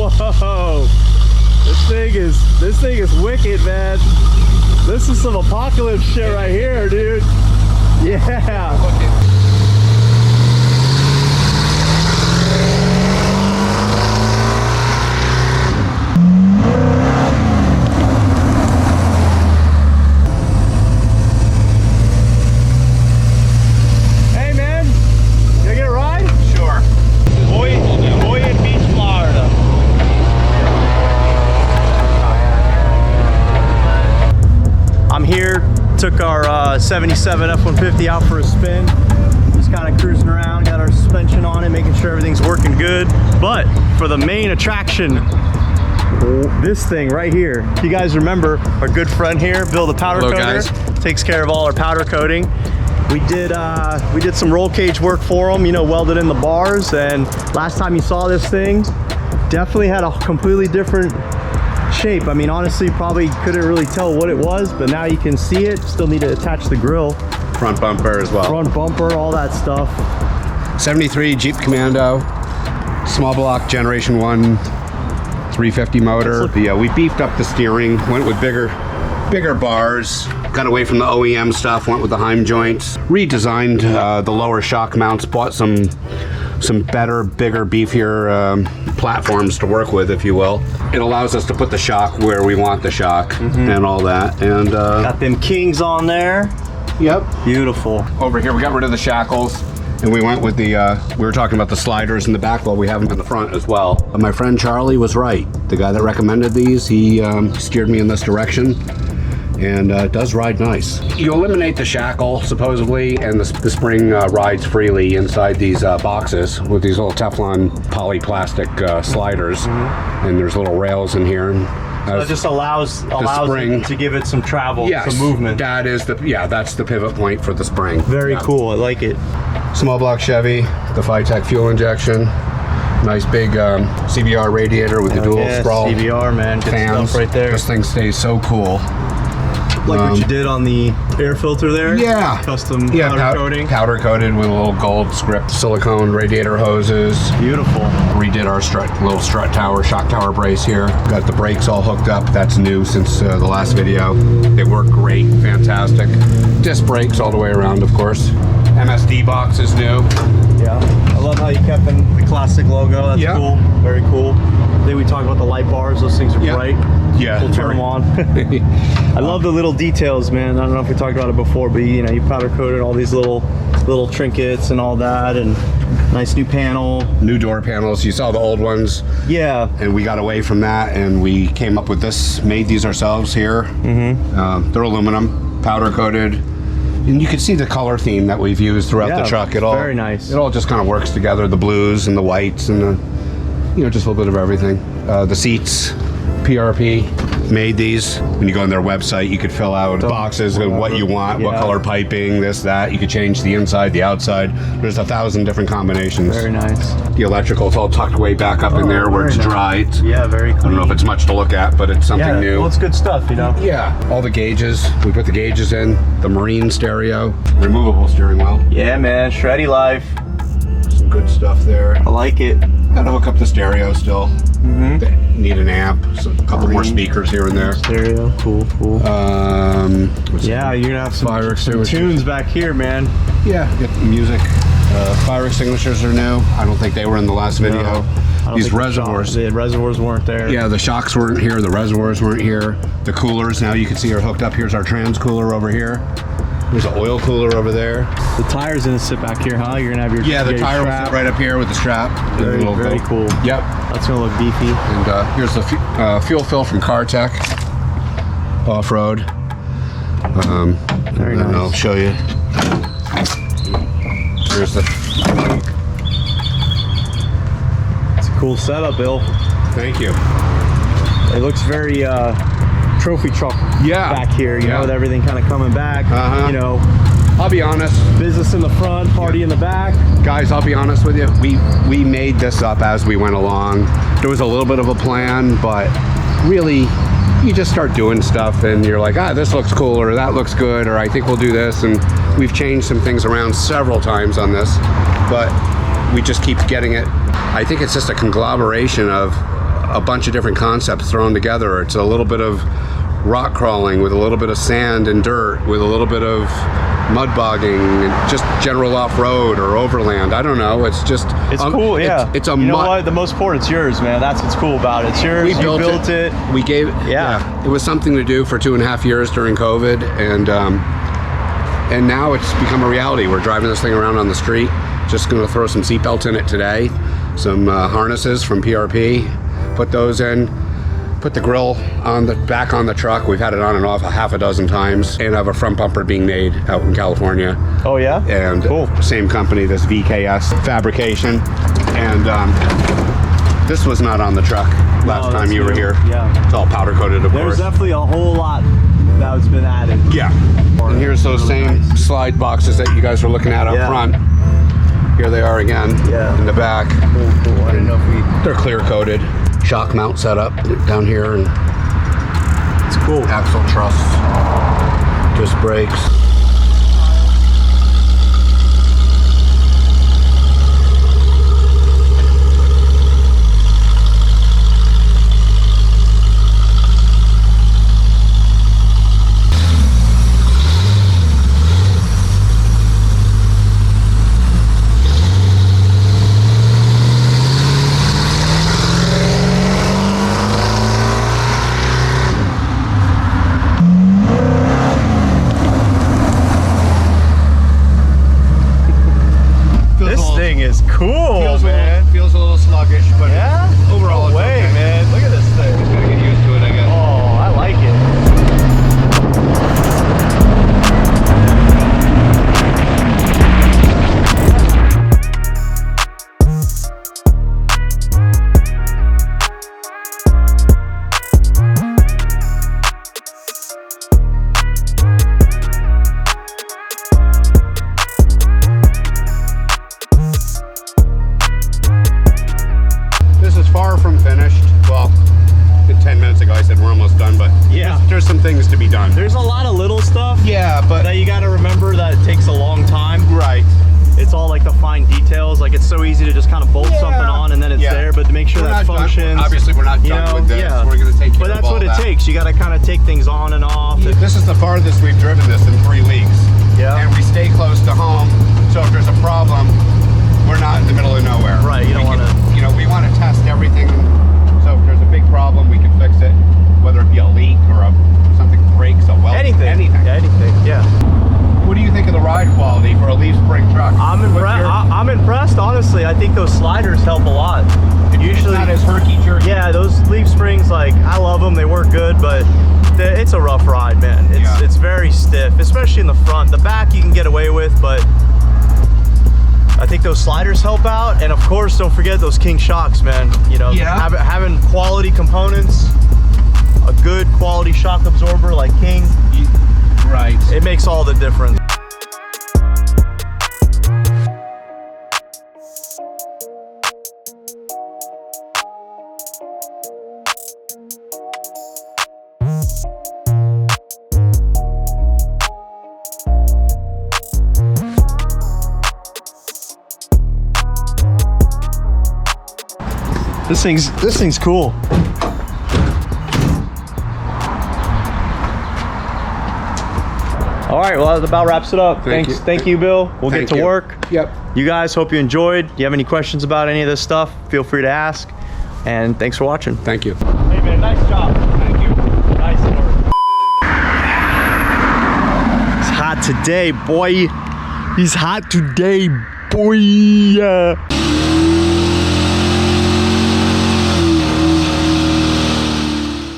Whoa. This thing is wicked, man. This is some apocalypse shit right here, dude. Yeah. Hey, man. Can I get a ride? Sure. Boynton Beach, Florida. I'm here, took our 77 F-150 out for a spin. Just kind of cruising around, got our suspension on it, making sure everything's working good. But for the main attraction, this thing right here. If you guys remember, our good friend here, Bill the powder coater, guys. takes care of all our powder coating. We did some roll cage work for him, you know, welded in the bars, and last time you saw this thing, definitely had a completely different shape. I mean, honestly, probably couldn't really tell what it was, but now you can see it. Still need to attach the grill. Front bumper as well. Front bumper, all that stuff. 73 Jeep Commando, small block Generation 1 350 motor. We beefed up the steering, went with bigger bars, got away from the OEM stuff, went with the Heim joints, redesigned the lower shock mounts, bought some better, bigger, beefier platforms to work with, if you will. It allows us to put the shock where we want the shock and all that. And got them Kings on there. Yep. Beautiful. Over here, we got rid of the shackles. And we went with the, we were talking about the sliders in the back, well, we have them in the front as well. But my friend Charlie was right. The guy that recommended these, he steered me in this direction. And it does ride nice. You eliminate the shackle, supposedly, and the spring rides freely inside these boxes with these little Teflon polyplastic sliders. And there's little rails in here. And so it just allows it to give it some travel, some movement. That is that's the pivot point for the spring. Very cool, I like it. Small block Chevy, the Phytech fuel injection. Nice big CBR radiator with the dual sprawl CBR, man, good fans. stuff right there. This thing stays so cool. Like what you did on the air filter there? Yeah. Custom powder coating? Powder coated with a little gold script silicone radiator hoses. Beautiful. Redid our little strut tower, shock tower brace here. Got the brakes all hooked up. That's new since the last video. They work great, fantastic. Disc brakes all the way around, of course. MSD box is new. Yeah. I love how you kept the classic logo. That's cool. Very cool. Then we talked about the light bars. Those things are bright. Yeah. We'll turn them on. I love the little details, man. I don't know if we talked about it before, but you powder coated all these little trinkets and all that, and nice new panel. New door panels. You saw the old ones. Yeah. And we got away from that, and we came up with this. Made these ourselves here. They're aluminum, powder coated. And you can see the color theme that we've used throughout the truck. It all very nice. It all just kind of works together. The blues and the whites and the, just a little bit of everything. The seats, PRP made these. When you go on their website, you could fill out boxes of what you want, what color piping, this, that. You could change the inside, the outside. There's 1,000 different combinations. Very nice. The electrical's all tucked way back up in there where it's dry. Yeah, very clean. I don't know if it's much to look at, but it's something new. Well, it's good stuff, Yeah, all the gauges. We put the gauges in. The marine stereo, removable steering wheel. Yeah, man, shreddy life. Some good stuff there. I like it. Gotta hook up the stereo still. They need an amp, so a couple more speakers here and there. Stereo, cool. Yeah, you're gonna have some fire extinguishers. tunes back here, man. Yeah, get the music. Fire extinguishers are new. I don't think they were in the last video. No, These reservoirs. The reservoirs weren't there. Yeah, the shocks weren't here. The reservoirs weren't here. The coolers, now you can see, are hooked up. Here's our trans cooler over here. There's an oil cooler over there. The tire's gonna sit back here, huh? You're gonna have your the tire will sit right up here with the strap. Very cool. Yep. That's gonna look beefy. And here's the fuel fill from CarTech off-road. Very nice. And I'll show you. Here's the. It's a cool setup, Bill. Thank you. It looks very trophy truck back here, you know, with everything kind of coming back. I'll be honest. Business in the front, party in the back. Guys, I'll be honest with you. We made this up as we went along. There was a little bit of a plan, but really, you just start doing stuff and you're like, this looks cool, or that looks good, or I think we'll do this. And we've changed some things around several times on this, but we just keep getting it. I think it's just a conglomeration of a bunch of different concepts thrown together. It's a little bit of rock crawling with a little bit of sand and dirt with a little bit of mud bogging and just general off-road or overland. I don't know. It's just cool. Yeah, it's a you know what? The most important, it's yours, man. That's what's cool about it. It's yours. We you built it. We gave it was something to do for 2.5 years during COVID, and now it's become a reality. We're driving this thing around on the street. Just going to throw some seatbelts in it today, some harnesses from PRP, put those in. Put the grill back on the truck. We've had it on and off a half a dozen times, and I have a front bumper being made out in California. Oh yeah? And cool. Same company, this VKS fabrication. And this was not on the truck last time you were here. Yeah. It's all powder coated, of course. There's definitely a whole lot that's been added. Yeah. And here's those same slide boxes that you guys were looking at up front. Here they are again in the back. Cool. I didn't know if they're clear coated. Shock mount setup down here, and it's cool. Axle truss, disc brakes. Is cool, man. Feels a little sluggish, but overall no way, okay. Man. Look at this thing. Just gotta get used to it, I guess. Oh, I like Far from finished. Well, 10 minutes ago I said we're almost done, but there's some things to be done. There's a lot of little stuff. Yeah, but that you got to remember that it takes a long time. Right. It's all like the fine details. Like it's so easy to just kind of bolt something on and then it's there, but to make sure that functions. Obviously, we're not done with this. We're going to take care of all that. But that's what it takes. You got to kind of take things on and off. This is the farthest we've driven this in 3 weeks. Yeah. And we stay close to home, so if there's a problem, we're not in the middle of nowhere. Right. You don't want to. You know, we want to test everything. So if there's a big problem, we can fix it, whether it be a leak or something breaks, a weld, anything. Yeah, anything. Yeah. What do you think of the ride quality for a leaf spring truck? I'm impressed, honestly. I think those sliders help a lot. Usually, it's not as herky-jerky. Yeah, those leaf springs, like I love them. They work good, but it's a rough ride, man. It's very stiff, especially in the front. The back you can get away with, but I think those sliders help out, and of course, don't forget those King shocks, man. You know, having quality components, a good quality shock absorber like King, right? It makes all the difference. This thing's cool. All right, well, that about wraps it up. Thank you, Bill. We'll get to work. Yep. You guys, hope you enjoyed. Do you have any questions about any of this stuff? Feel free to ask. And thanks for watching. Thank you. Hey, man, nice job. Thank you. Nice work. It's hot today, boy. He's hot today, boy.